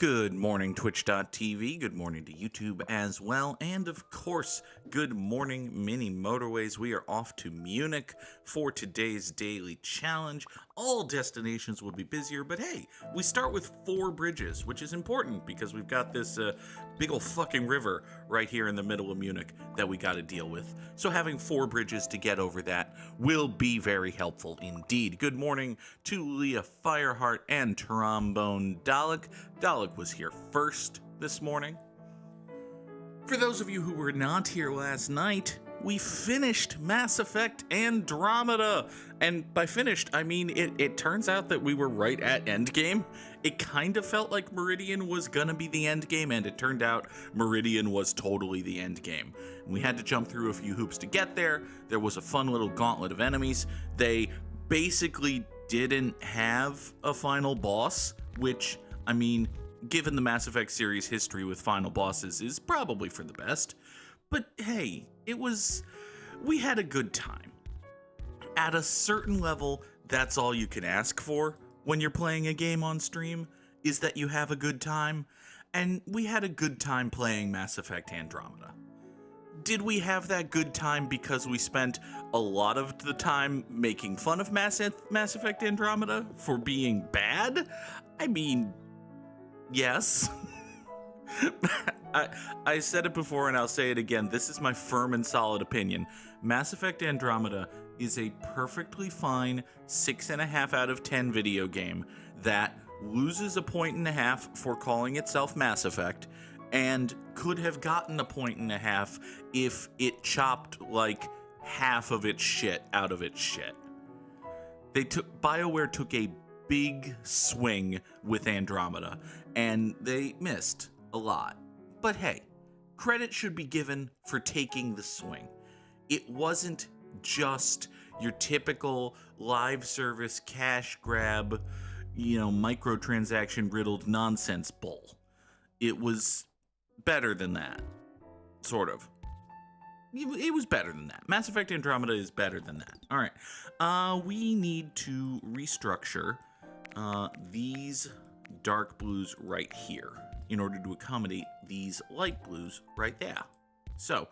Good morning, Twitch.tv. Good morning to YouTube as well. And of course, good morning, mini Motorways. We are off to Munich for today's daily challenge. All destinations will be busier, but hey, we start with 4 bridges, which is important because we've got this big ol' fucking river right here in the middle of Munich that we got to deal with. So having 4 bridges to get over that will be very helpful indeed. Good morning to Leah Fireheart and Trombone Dalek. Dalek was here first this morning. For those of you who were not here last night, we finished Mass Effect Andromeda. And by finished, I mean it turns out that we were right at endgame. It kind of felt like Meridian was gonna be the endgame, and it turned out Meridian was totally the endgame. We had to jump through a few hoops to get there. There was a fun little gauntlet of enemies. They basically didn't have a final boss, which, I mean, given the Mass Effect series history with final bosses, is probably for the best. But hey, we had a good time. At a certain level, that's all you can ask for when you're playing a game on stream, is that you have a good time. And we had a good time playing Mass Effect Andromeda. Did we have that good time because we spent a lot of the time making fun of Mass Effect Andromeda for being bad? I mean, yes. I said it before and I'll say it again. This is my firm and solid opinion. Mass Effect Andromeda is a perfectly fine 6.5 out of 10 video game that loses a 1.5 for calling itself Mass Effect and could have gotten a 1.5 if it chopped like half of its shit out of its shit. BioWare took a big swing with Andromeda and they missed a lot. But hey, credit should be given for taking the swing. It wasn't just your typical live service cash grab, microtransaction riddled nonsense bull. It was better than that, sort of. It was better than that. Mass Effect Andromeda is better than that. All right, we need to restructure these dark blues right here in order to accommodate these light blues right there. So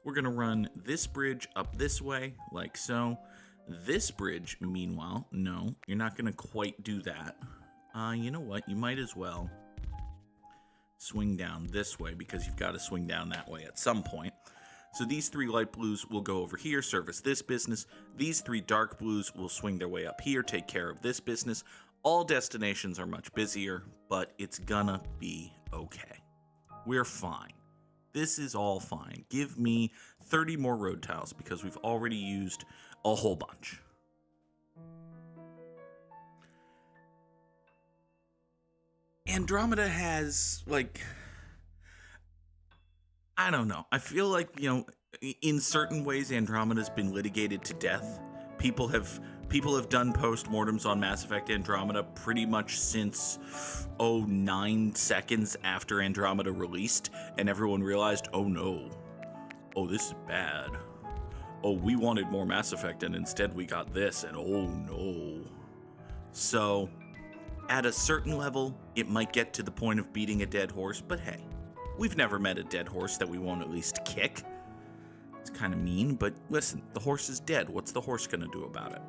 we're gonna run this bridge up this way, like so. This bridge, meanwhile, no, you're not gonna quite do that. You know what, you might as well swing down this way because you've got to swing down that way at some point. So these 3 light blues will go over here, service this business. These 3 dark blues will swing their way up here, take care of this business. All destinations are much busier, but it's gonna be okay. We're fine. This is all fine. Give me 30 more road tiles because we've already used a whole bunch. Andromeda has, I don't know. I feel like, in certain ways, Andromeda's been litigated to death. People have done post-mortems on Mass Effect Andromeda pretty much since, 9 seconds after Andromeda released, and everyone realized, oh no, oh this is bad. Oh, we wanted more Mass Effect and instead we got this, and oh no. So, at a certain level, it might get to the point of beating a dead horse, but hey, we've never met a dead horse that we won't at least kick. It's kind of mean, but listen, the horse is dead. What's the horse gonna do about it?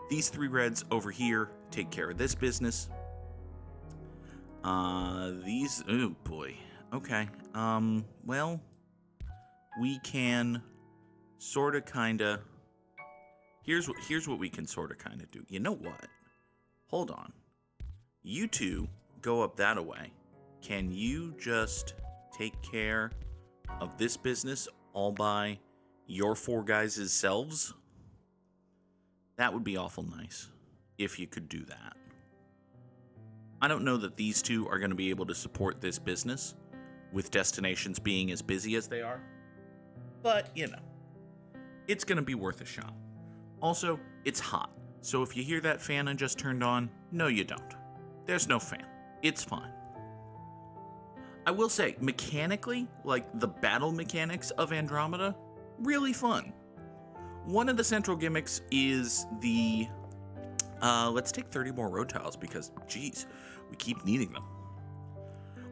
These 3 reds over here take care of this business. Oh boy. Okay. Well, we can sorta kinda. Here's what we can sorta kinda do. You know what? Hold on. You 2 go up that away. Can you just take care of this business all by your 4 guys' selves? That would be awful nice if you could do that. I don't know that these 2 are going to be able to support this business with destinations being as busy as they are, but it's going to be worth a shot. Also, it's hot, so if you hear that fan I just turned on, no you don't. There's no fan. It's fine. I will say, mechanically, the battle mechanics of Andromeda, really fun. One of the central gimmicks is the Let's take 30 more road tiles because, geez, we keep needing them.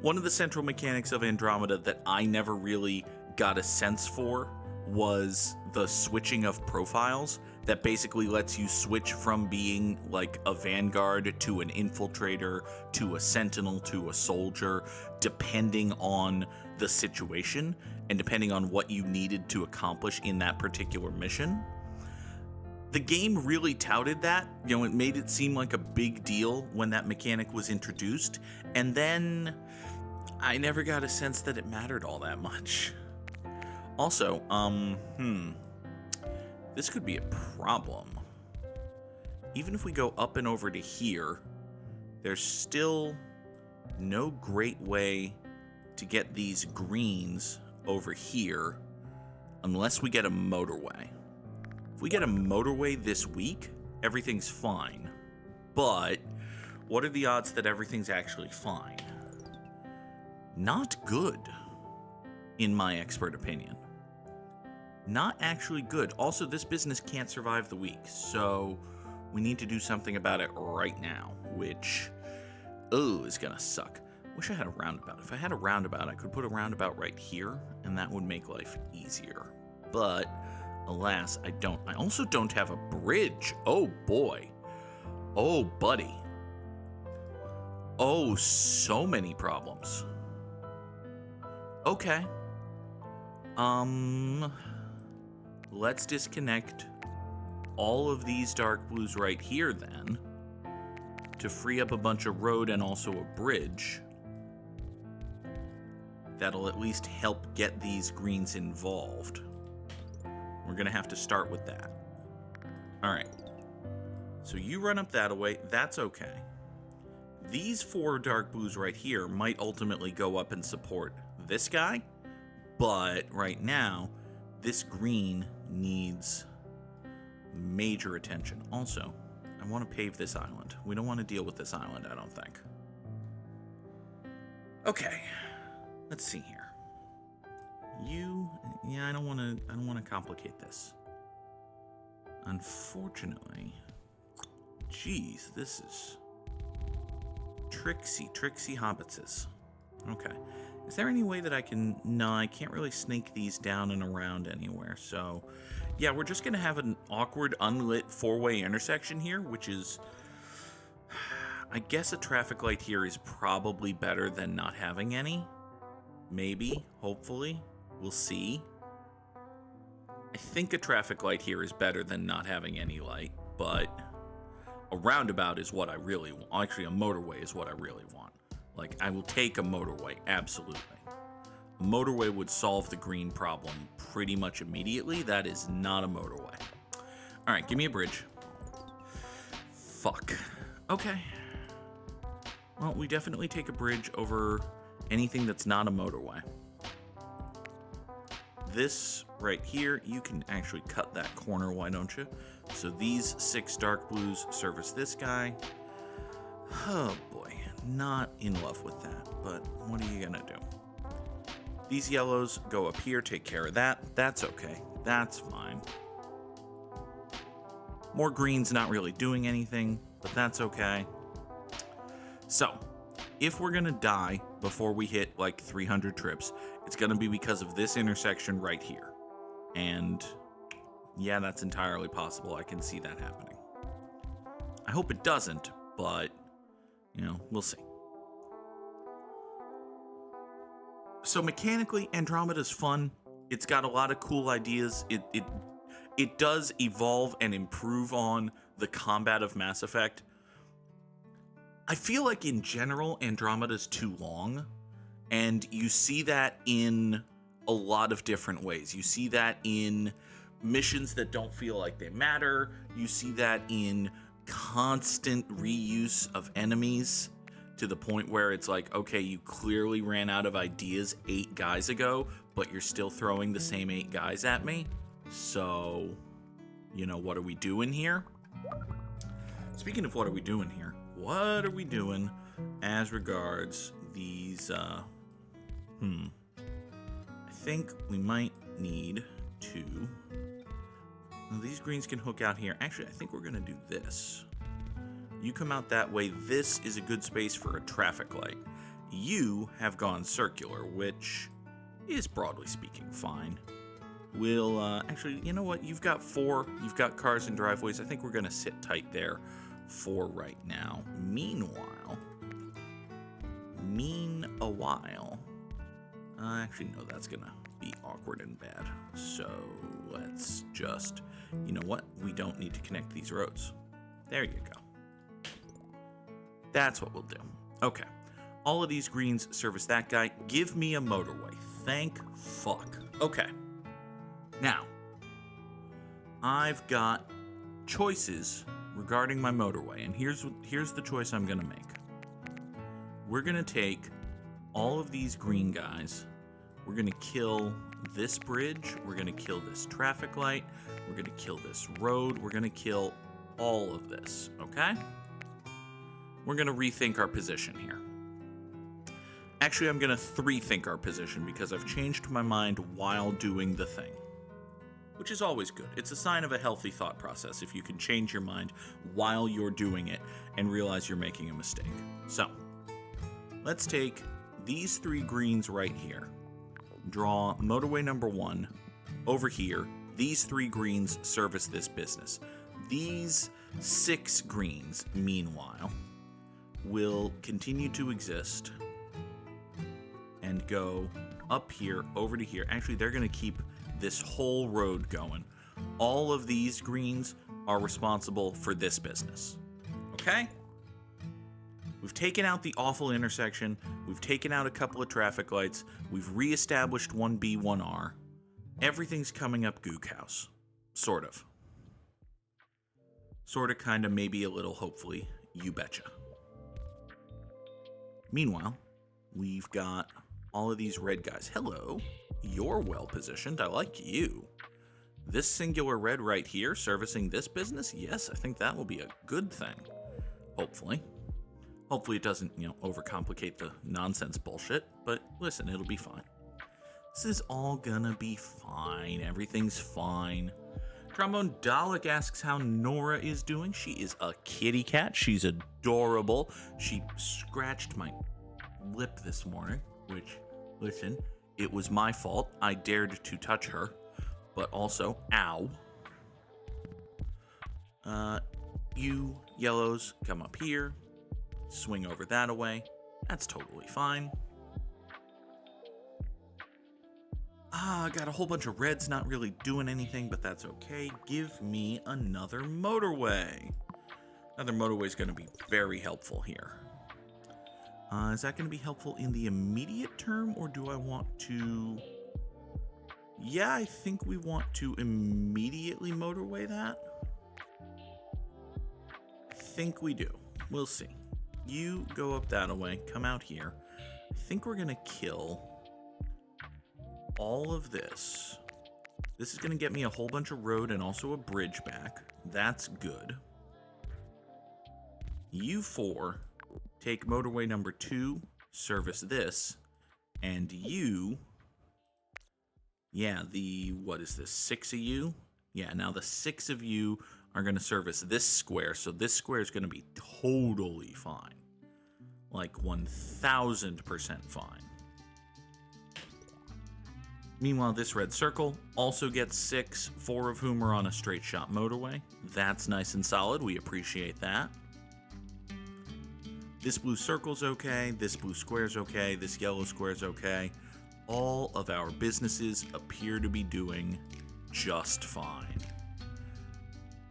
One of the central mechanics of Andromeda that I never really got a sense for was the switching of profiles that basically lets you switch from being like a vanguard to an infiltrator to a sentinel to a soldier, depending on the situation and depending on what you needed to accomplish in that particular mission. The game really touted that. You know, it made it seem like a big deal when that mechanic was introduced, and then I never got a sense that it mattered all that much. Also, this could be a problem. Even if we go up and over to here, there's still no great way to get these greens over here unless we get a motorway. If we get a motorway this week, everything's fine. But what are the odds that everything's actually fine? Not good, in my expert opinion. Not actually good. Also, this business can't survive the week, so we need to do something about it right now, which, is gonna suck. Wish I had a roundabout. If I had a roundabout, I could put a roundabout right here, and that would make life easier. But, alas, I don't. I also don't have a bridge. Oh, boy. Oh, buddy. Oh, so many problems. Okay. Let's disconnect all of these dark blues right here then to free up a bunch of road and also a bridge. That'll at least help get these greens involved. We're gonna have to start with that. All right. So you run up that way. That's okay. These 4 dark blues right here might ultimately go up and support this guy, but right now, this green needs major attention. Also, I want to pave this island. We don't want to deal with this island, I don't think. Okay, let's see here. I don't want to complicate this. Unfortunately, geez, this is tricksy hobbitses. Okay. Is there any way that I can... No, I can't really snake these down and around anywhere. So, yeah, we're just going to have an awkward, unlit 4-way intersection here, which is... I guess a traffic light here is probably better than not having any. Maybe. Hopefully. We'll see. I think a traffic light here is better than not having any light, but a roundabout is what I really want. Actually, a motorway is what I really want. Like, I will take a motorway, absolutely. A motorway would solve the green problem pretty much immediately. That is not a motorway. All right, give me a bridge. Fuck. Okay. Well, we definitely take a bridge over anything that's not a motorway. This right here, you can actually cut that corner, why don't you? So these 6 dark blues service this guy. Oh boy, not in love with that, but what are you gonna do? These yellows go up here, take care of that. That's okay, that's fine. More greens not really doing anything, but that's okay. So, if we're gonna die before we hit like 300 trips, it's gonna be because of this intersection right here. And yeah, that's entirely possible. I can see that happening. I hope it doesn't, but you know, we'll see. So mechanically, Andromeda's fun. It's got a lot of cool ideas. It does evolve and improve on the combat of Mass Effect. I feel like in general, Andromeda's too long, and you see that in a lot of different ways. You see that in missions that don't feel like they matter. You see that in constant reuse of enemies to the point where it's like, okay, you clearly ran out of ideas 8 guys ago, but you're still throwing the same 8 guys at me. So, you know, what are we doing here? Speaking of what are we doing here, what are we doing as regards these, I think we might need to... Well, these greens can hook out here. Actually, I think we're going to do this. You come out that way. This is a good space for a traffic light. You have gone circular, which is, broadly speaking, fine. We'll, actually, you know what? You've got 4. You've got cars and driveways. I think we're going to sit tight there for right now. Meanwhile, actually, no, that's going to be awkward and bad. So let's just, you know what? We don't need to connect these roads. There you go. That's what we'll do. Okay. All of these greens service that guy. Give me a motorway. Thank fuck. Okay. Now, I've got choices regarding my motorway, and here's the choice I'm going to make. We're going to take all of these green guys. We're going to kill this bridge. We're going to kill this traffic light. We're going to kill this road. We're going to kill all of this, okay? We're going to rethink our position here. Actually, I'm going to 3-think our position because I've changed my mind while doing the thing, which is always good. It's a sign of a healthy thought process if you can change your mind while you're doing it and realize you're making a mistake. So, let's take these 3 greens right here. Draw motorway number 1 over here. These 3 greens service this business. These 6 greens, meanwhile, will continue to exist and go up here, over to here. Actually, they're going to keep this whole road going. All of these greens are responsible for this business. Okay? We've taken out the awful intersection. We've taken out a couple of traffic lights. We've reestablished 1B, 1R. Everything's coming up Goog House. Sort of. Sort of, kind of, maybe a little, hopefully. You betcha. Meanwhile, we've got all of these red guys. Hello. You're well positioned. I like you. This singular red right here servicing this business? Yes, I think that will be a good thing. Hopefully. Hopefully it doesn't, overcomplicate the nonsense bullshit. But listen, it'll be fine. This is all gonna be fine. Everything's fine. Trombone Dalek asks how Nora is doing. She is a kitty cat. She's adorable. She scratched my lip this morning, which, listen, it was my fault. I dared to touch her, but also, ow. You yellows come up here, swing over that away. That's totally fine. I got a whole bunch of reds not really doing anything, but that's okay. Give me another motorway. Another motorway is going to be very helpful here. Is that going to be helpful in the immediate term, or do I want to... Yeah, I think we want to immediately motorway that. I think we do. We'll see. You go up that way, come out here. I think we're going to kill all of this. This is going to get me a whole bunch of road and also a bridge back. That's good. You 4 take motorway number 2, service this, and you... Yeah, what is this, 6 of you? Yeah, now the 6 of you are going to service this square, so this square is going to be totally fine. Like 1000% fine. Meanwhile, this red circle also gets 6, 4 of whom are on a straight shot motorway. That's nice and solid. We appreciate that. This blue circle's okay. This blue square's okay. This yellow square's okay. All of our businesses appear to be doing just fine.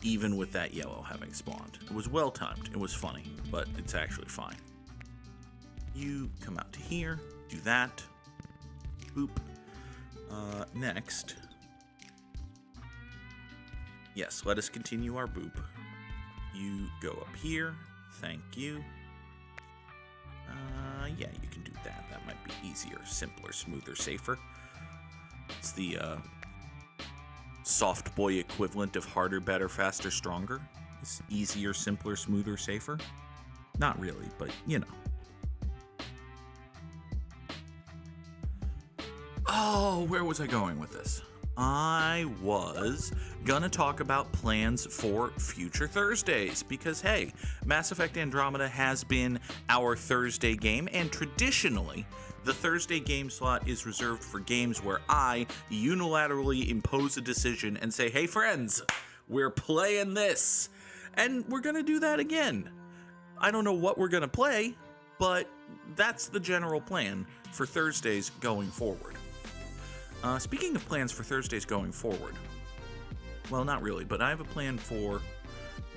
Even with that yellow having spawned. It was well timed. It was funny, but it's actually fine. You come out to here. Do that. Boop. Next. Yes, let us continue our boop. You go up here. Thank you. Yeah, you can do that. That might be easier, simpler, smoother, safer. It's the, soft boy equivalent of harder, better, faster, stronger. It's easier, simpler, smoother, safer. Not really, but, Oh, where was I going with this? I was gonna talk about plans for future Thursdays because, hey, Mass Effect Andromeda has been our Thursday game, and traditionally, the Thursday game slot is reserved for games where I unilaterally impose a decision and say, hey friends, we're playing this. And we're gonna do that again. I don't know what we're gonna play, but that's the general plan for Thursdays going forward. Speaking of plans for Thursdays going forward, well, not really, but I have a plan for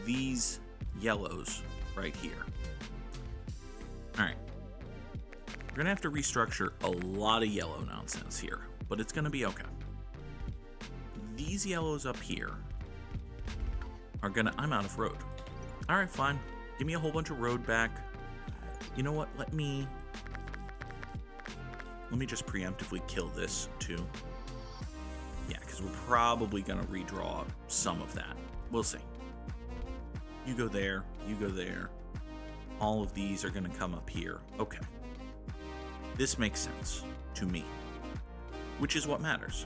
these yellows right here. All right. We're going to have to restructure a lot of yellow nonsense here, but it's going to be okay. These yellows up here are going to... I'm out of road. All right, fine. Give me a whole bunch of road back. You know what? Let me just preemptively kill this, too. Yeah, because we're probably going to redraw some of that. We'll see. You go there. You go there. All of these are going to come up here. Okay. This makes sense to me, which is what matters.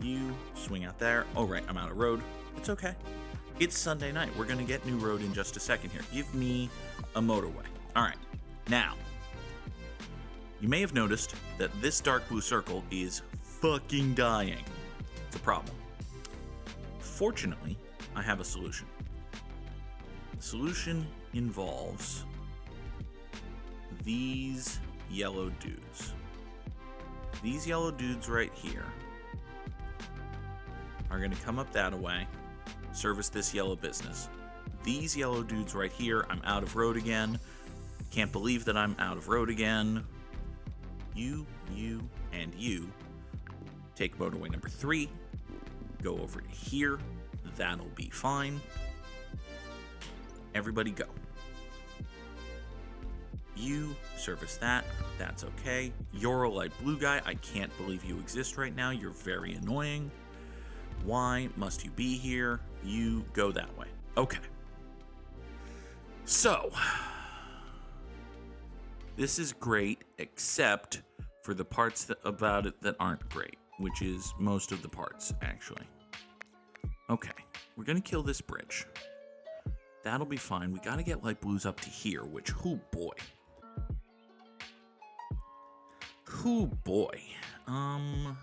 You swing out there. Oh, right, I'm out of road. It's okay. It's Sunday night. We're going to get new road in just a second here. Give me a motorway. All right. Now, you may have noticed that this dark blue circle is fucking dying. It's a problem. Fortunately, I have a solution. The solution involves these yellow dudes. These yellow dudes right here are going to come up that way, service this yellow business. These yellow dudes right here, I'm out of road again. Can't believe that I'm out of road again. You, and you take motorway number 3, go over to here, that'll be fine. Everybody go. You service that, that's okay. You're a light blue guy, I can't believe you exist right now, you're very annoying. Why must you be here? You go that way. Okay. So, this is great, except for the parts about it that aren't great, which is most of the parts, actually. Okay, we're gonna kill this bridge. That'll be fine. We gotta get light blues up to here, which, oh boy. Oh boy. Huh.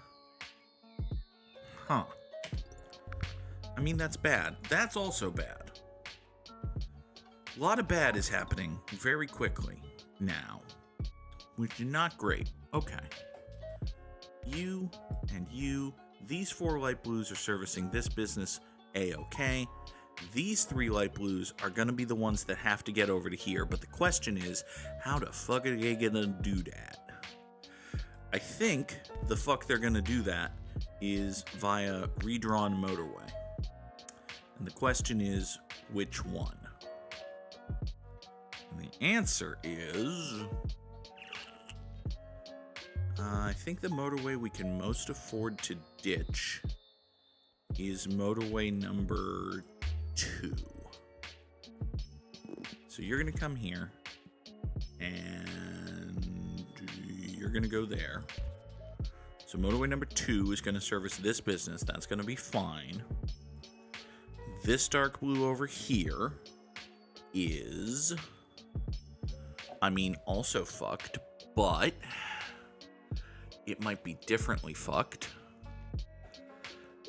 I mean, that's bad. That's also bad. A lot of bad is happening very quickly now, which is not great. Okay. You and you. These 4 light blues are servicing this business A-okay. These 3 light blues are going to be the ones that have to get over to here, but the question is, how the fuck are they going to do that? I think the fuck they're going to do that is via redrawn motorway. And the question is, which one? And the answer is... I think the motorway we can most afford to ditch is motorway number 2. So you're going to come here, and you're going to go there. So motorway number 2 is going to service this business. That's going to be fine. This dark blue over here is, I mean, also fucked, but it might be differently fucked.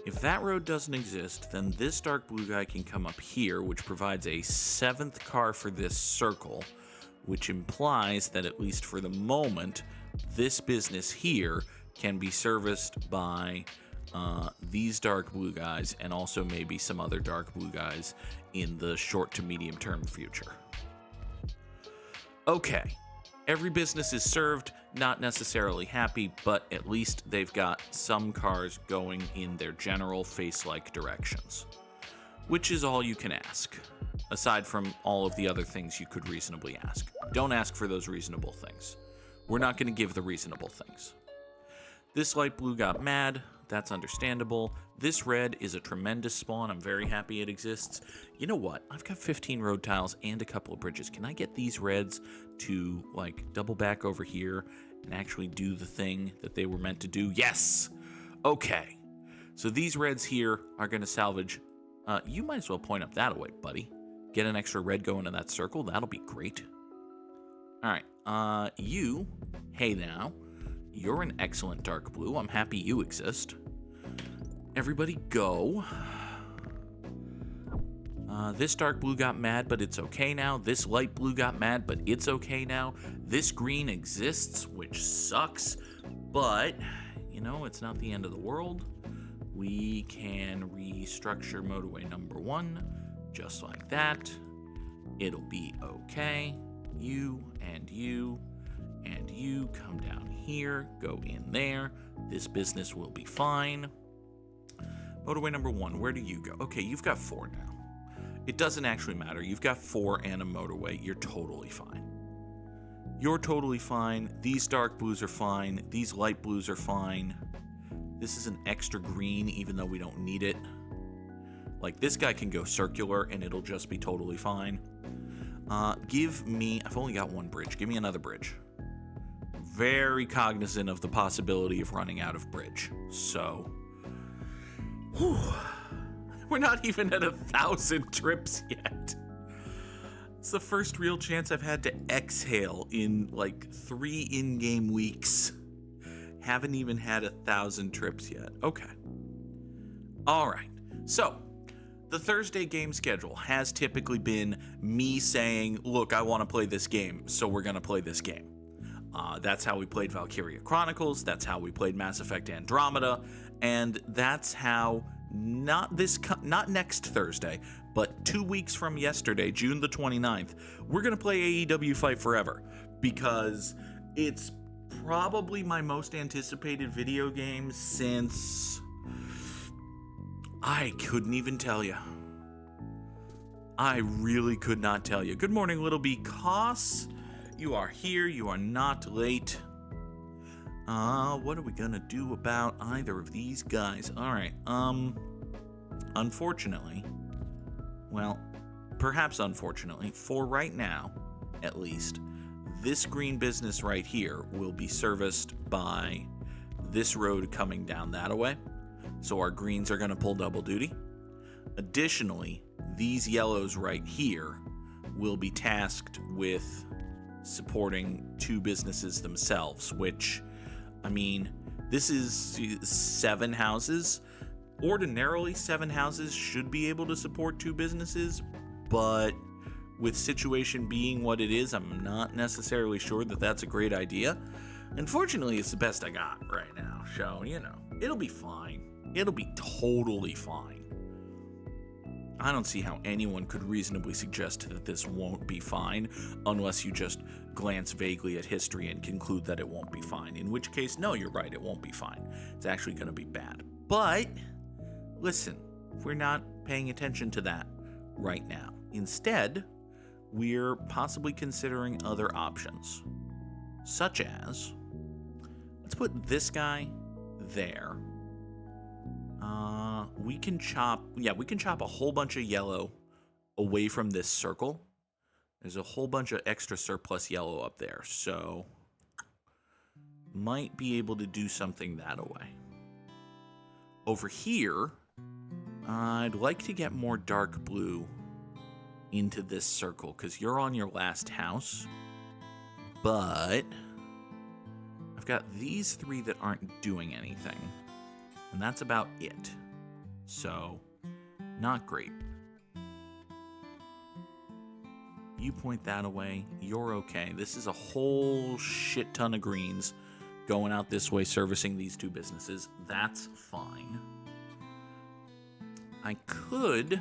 If that road doesn't exist, then this dark blue guy can come up here, which provides a 7th car for this circle, which implies that, at least for the moment, this business here can be serviced by these dark blue guys, and also maybe some other dark blue guys in the short to medium term future. Okay, every business is served, not necessarily happy, but at least they've got some cars going in their general face-like directions, which is all you can ask, aside from all of the other things you could reasonably ask. Don't ask for those reasonable things. We're not going to give the reasonable things. This light blue got mad. That's understandable. This red is a tremendous spawn. I'm very happy it exists. You know what? I've got 15 road tiles and a couple of bridges. Can I get these reds to, like, double back over here and actually do the thing that they were meant to do? Yes! Okay. So these reds here are going to salvage. You might as well point up that way, buddy. Get an extra red going in that circle. That'll be great. All right. You, hey now, you're an excellent dark blue. I'm happy you exist. Everybody go. This dark blue got mad, but it's okay now. This light blue got mad, but it's okay now. This green exists, which sucks, but, you know, it's not the end of the world. We can restructure motorway number 1, just like that. It'll be okay. You and you and you come down here, go in there. This business will be fine. Motorway number 1, where do you go? Okay, you've got 4 now. It doesn't actually matter. You've got 4 and a motorway. You're totally fine. You're totally fine. These dark blues are fine. These light blues are fine. This is an extra green, even though we don't need it. Like, this guy can go circular, and it'll just be totally fine. Give me... I've only got 1 bridge. Give me another bridge. Very cognizant of the possibility of running out of bridge. So... Whew. We're not even at 1,000 trips yet. It's the first real chance I've had to exhale in like 3 in-game weeks. Haven't even had 1,000 trips yet. Okay. All right. So, the Thursday game schedule has typically been me saying, look, I want to play this game, so we're going to play this game. That's how we played Valkyria Chronicles. That's how we played Mass Effect Andromeda. And that's how... Not next Thursday, but 2 weeks from yesterday, June the 29th, we're going to play AEW Fight Forever, because it's probably my most anticipated video game since... I couldn't even tell you. I really could not tell you. Good morning, Little B. Koss. You are here. You are not late. What are we gonna do about either of these guys? Alright, unfortunately, well, perhaps unfortunately, for right now, at least, this green business right here will be serviced by this road coming down that way, so our greens are gonna pull double duty. Additionally, these yellows right here will be tasked with supporting 2 businesses themselves, which... I mean, this is 7 houses. Ordinarily, 7 houses should be able to support 2 businesses, but with situation being what it is, I'm not necessarily sure that that's a great idea. Unfortunately, it's the best I got right now, so, you know, it'll be fine. It'll be totally fine. I don't see how anyone could reasonably suggest that this won't be fine, unless you just glance vaguely at history and conclude that it won't be fine. In which case, no, you're right, it won't be fine. It's actually going to be bad. But, listen, we're not paying attention to that right now. Instead, we're possibly considering other options, such as, let's put this guy there. We can chop a whole bunch of yellow away from this circle. There's a whole bunch of extra surplus yellow up there, so might be able to do something that way. Over here, I'd like to get more dark blue into this circle, because you're on your last house, but I've got these 3 that aren't doing anything, and that's about it. So, not great. You point that away, you're okay. This is a whole shit ton of greens going out this way, servicing these 2 businesses. That's fine. I could...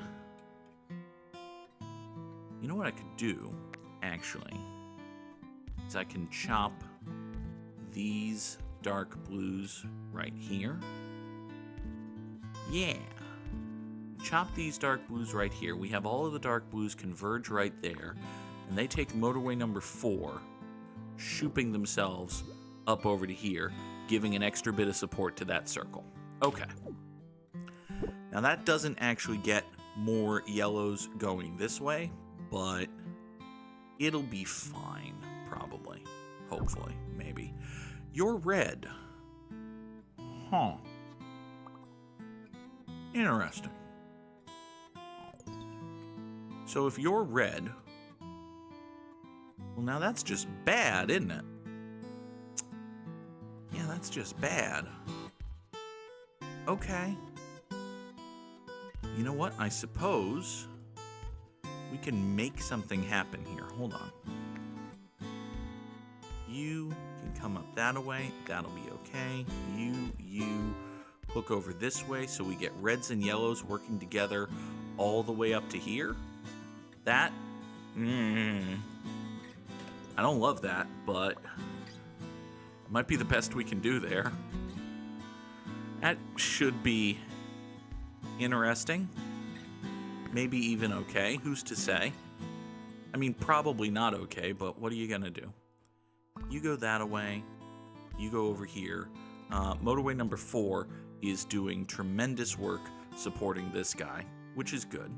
You know what I could do, actually, is I can chop these dark blues right here. Yeah. Chop these dark blues right here. We have all of the dark blues converge right there, and they take motorway number 4, shooping themselves up over to here, giving an extra bit of support to that circle. Okay. Now that doesn't actually get more yellows going this way, but it'll be fine, probably. Hopefully, maybe. You're red. Huh. Interesting. So if you're red, well, now that's just bad, isn't it? Yeah, that's just bad. Okay. You know what? I suppose we can make something happen here. Hold on. You can come up that way. That'll be okay. You hook over this way so we get reds and yellows working together all the way up to here. That, I don't love that, but it might be the best we can do there. That should be interesting. Maybe even okay. Who's to say? I mean, probably not okay, but what are you gonna do? You go that way. You go over here. Motorway number 4 is doing tremendous work supporting this guy, which is good.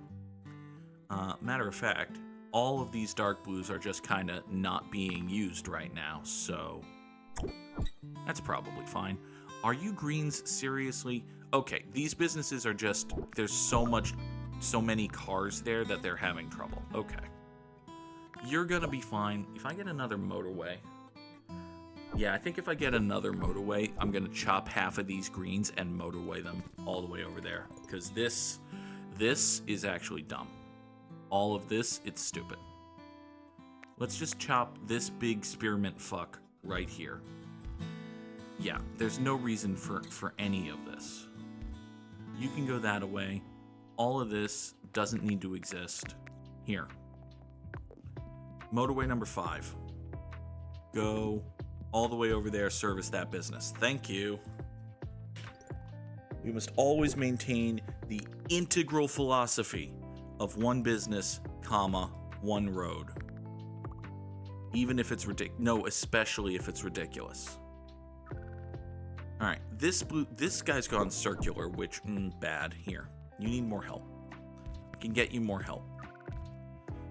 Matter of fact, all of these dark blues are just kind of not being used right now, so that's probably fine. Are you greens seriously? Okay, these businesses are just, there's so many cars there that they're having trouble. Okay. You're gonna be fine. If I get another motorway, yeah, I think if I get another motorway, I'm gonna chop half of these greens and motorway them all the way over there, because this is actually dumb. All of this, it's stupid. Let's just chop this big spearmint fuck right here. Yeah, there's no reason for any of this. You can go that away. All of this doesn't need to exist. Here. Motorway number 5. Go all the way over there, service that business. Thank you. We must always maintain the integral philosophy of one business, comma, one road. Even if it's ridiculous. No, especially if it's ridiculous. All right, this guy's gone circular, which, bad. Here, you need more help. I can get you more help.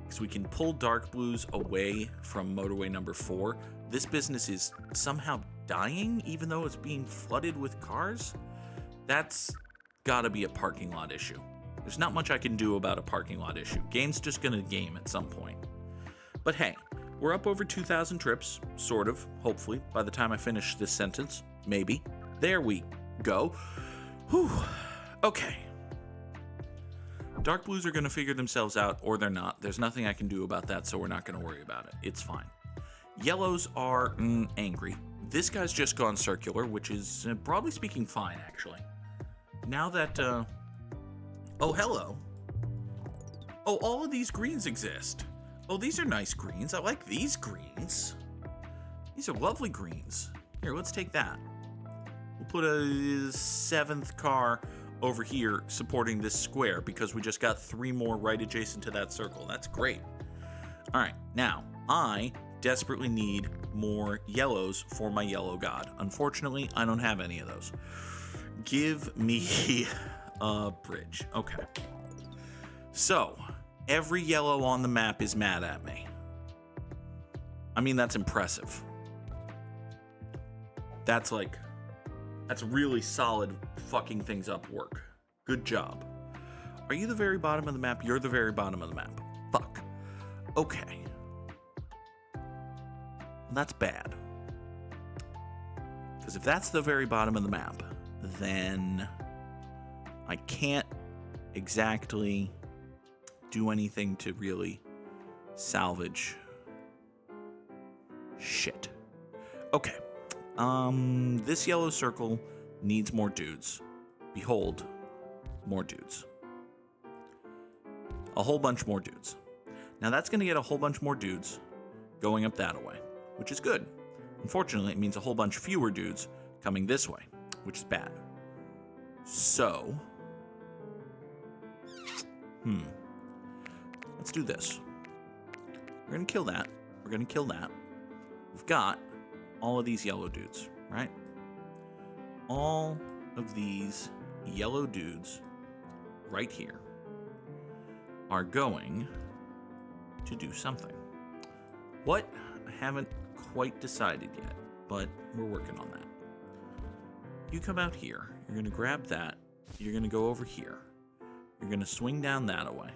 Because we can pull dark blues away from motorway number 4. This business is somehow dying, even though it's being flooded with cars. That's gotta be a parking lot issue. There's not much I can do about a parking lot issue. Game's just gonna game at some point. But hey, we're up over 2,000 trips, sort of, hopefully, by the time I finish this sentence. Maybe. There we go. Whew. Okay. Dark blues are gonna figure themselves out, or they're not. There's nothing I can do about that, so we're not gonna worry about it. It's fine. Yellows are angry. This guy's just gone circular, which is, broadly speaking, fine, actually. Now that, oh, hello. Oh, all of these greens exist. Oh, these are nice greens. I like these greens. These are lovely greens. Here, let's take that. We'll put a 7th car over here supporting this square because we just got 3 more right adjacent to that circle. That's great. All right, now, I desperately need more yellows for my yellow god. Unfortunately, I don't have any of those. Give me a bridge. Okay. So, every yellow on the map is mad at me. I mean, that's impressive. That's really solid fucking things up work. Good job. Are you the very bottom of the map? You're the very bottom of the map. Fuck. Okay. That's bad. Because if that's the very bottom of the map, then I can't exactly do anything to really salvage shit. Okay. This yellow circle needs more dudes. Behold, more dudes. A whole bunch more dudes. Now that's going to get a whole bunch more dudes going up that way, which is good. Unfortunately, it means a whole bunch fewer dudes coming this way, which is bad. So, let's do this. We're going to kill that. We're going to kill that. We've got all of these yellow dudes, right? All of these yellow dudes right here are going to do something. What? I haven't quite decided yet, but we're working on that. You come out here. You're going to grab that. you're going to go over here. You're going to swing down that way.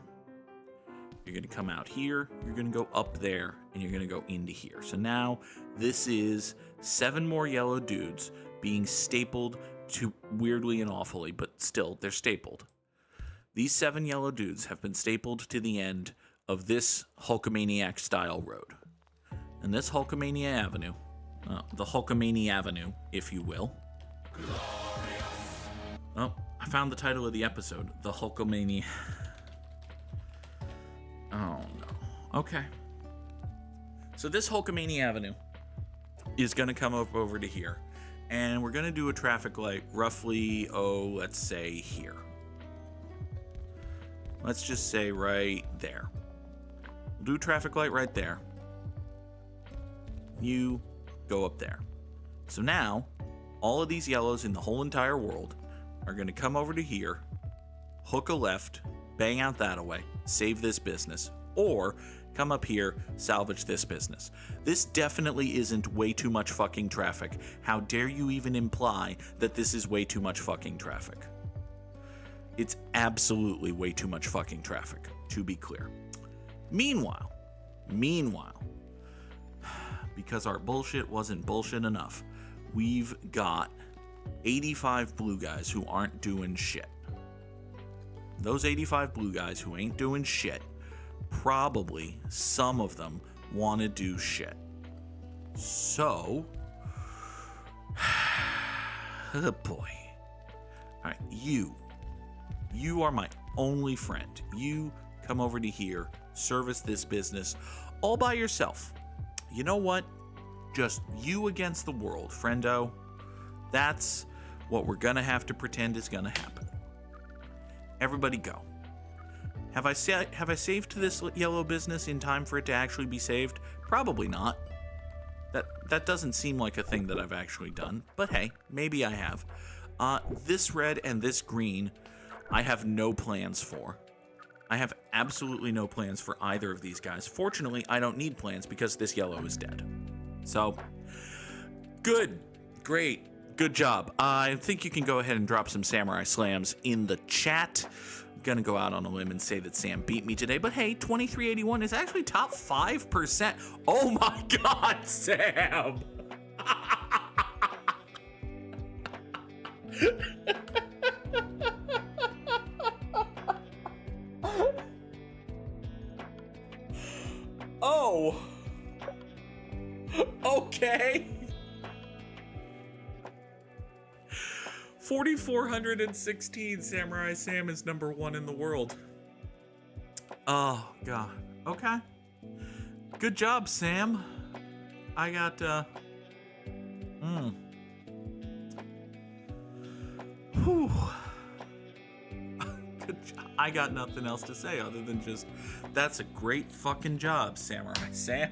You're going to come out here. You're going to go up there, and you're going to go into here. So now this is 7 more yellow dudes being stapled to weirdly and awfully, but still, they're stapled. These 7 yellow dudes have been stapled to the end of this Hulkamaniac style road. And this Hulkamaniavenue, the Hulkamaniavenue, if you will. Oh, I found the title of the episode, the Hulkamania. Oh no. Okay. So this Hulkamaniavenue is going to come over to here. And we're going to do a traffic light roughly, let's say here. Let's just say right there. We'll do a traffic light right there. You go up there. So now, all of these yellows in the whole entire world are going to come over to here, hook a left, bang out that away, save this business, or come up here, salvage this business. This definitely isn't way too much fucking traffic. How dare you even imply that this is way too much fucking traffic? It's absolutely way too much fucking traffic, to be clear. Meanwhile, because our bullshit wasn't bullshit enough, we've got 85 blue guys who aren't doing shit. Those 85 blue guys who ain't doing shit, probably some of them want to do shit. So, oh boy. All right, you are my only friend. You come over to here, service this business all by yourself. You know what? Just you against the world, friendo. That's what we're gonna have to pretend is gonna happen. Everybody go. Have I saved this yellow business in time for it to actually be saved? Probably not. That doesn't seem like a thing that I've actually done, but hey, maybe I have. This red and this green, I have no plans for. I have absolutely no plans for either of these guys. Fortunately, I don't need plans because this yellow is dead. So, good, great, good job. I think you can go ahead and drop some samurai slams in the chat. I'm gonna go out on a limb and say that Sam beat me today, but hey, 2381 is actually top 5%. Oh my God, Sam! Oh, okay. 4,416. Samurai Sam is number 1 in the world. Oh God. Okay. Good job, Sam. I got Whew. Good job. I got nothing else to say other than just, that's a great fucking job, Samurai Sam.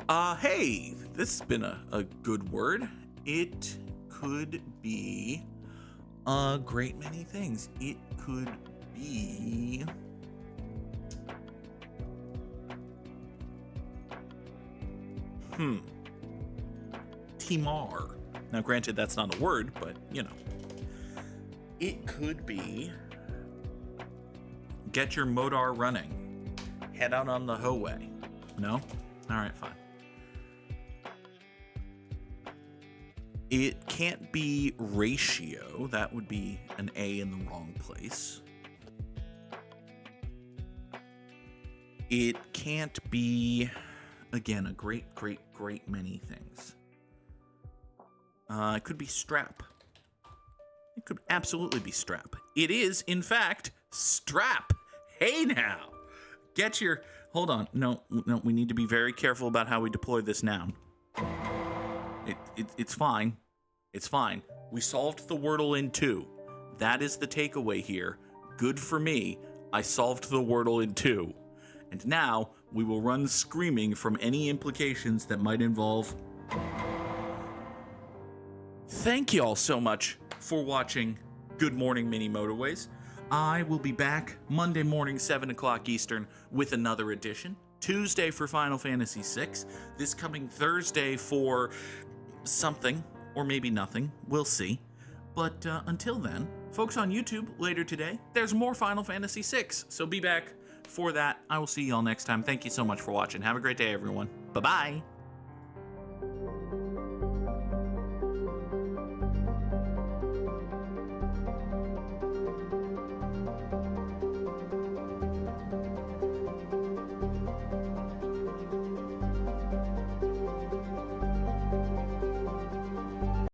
Hey, this has been a good word. It could be a great many things. It could be Timar. Now, granted, that's not a word, but, you know. It could be get your motor running. Head out on the highway. No? All right, fine. It can't be ratio. That would be an A in the wrong place. It can't be, again, a great many things. It could be strap. It could absolutely be strap. It is, in fact, strap. Hey now, get your, hold on. No, we need to be very careful about how we deploy this noun. It's fine. It's fine. We solved the Wordle in 2. That is the takeaway here. Good for me. I solved the Wordle in 2. And now we will run screaming from any implications that might involve. Thank you all so much for watching Good Morning Mini Motorways. I will be back Monday morning, 7 o'clock Eastern, with another edition. Tuesday for Final Fantasy VI. This coming Thursday for something, or maybe nothing. We'll see. But until then, folks on YouTube, later today, there's more Final Fantasy VI, so be back for that. I will see y'all next time. Thank you so much for watching. Have a great day, everyone. Bye-bye.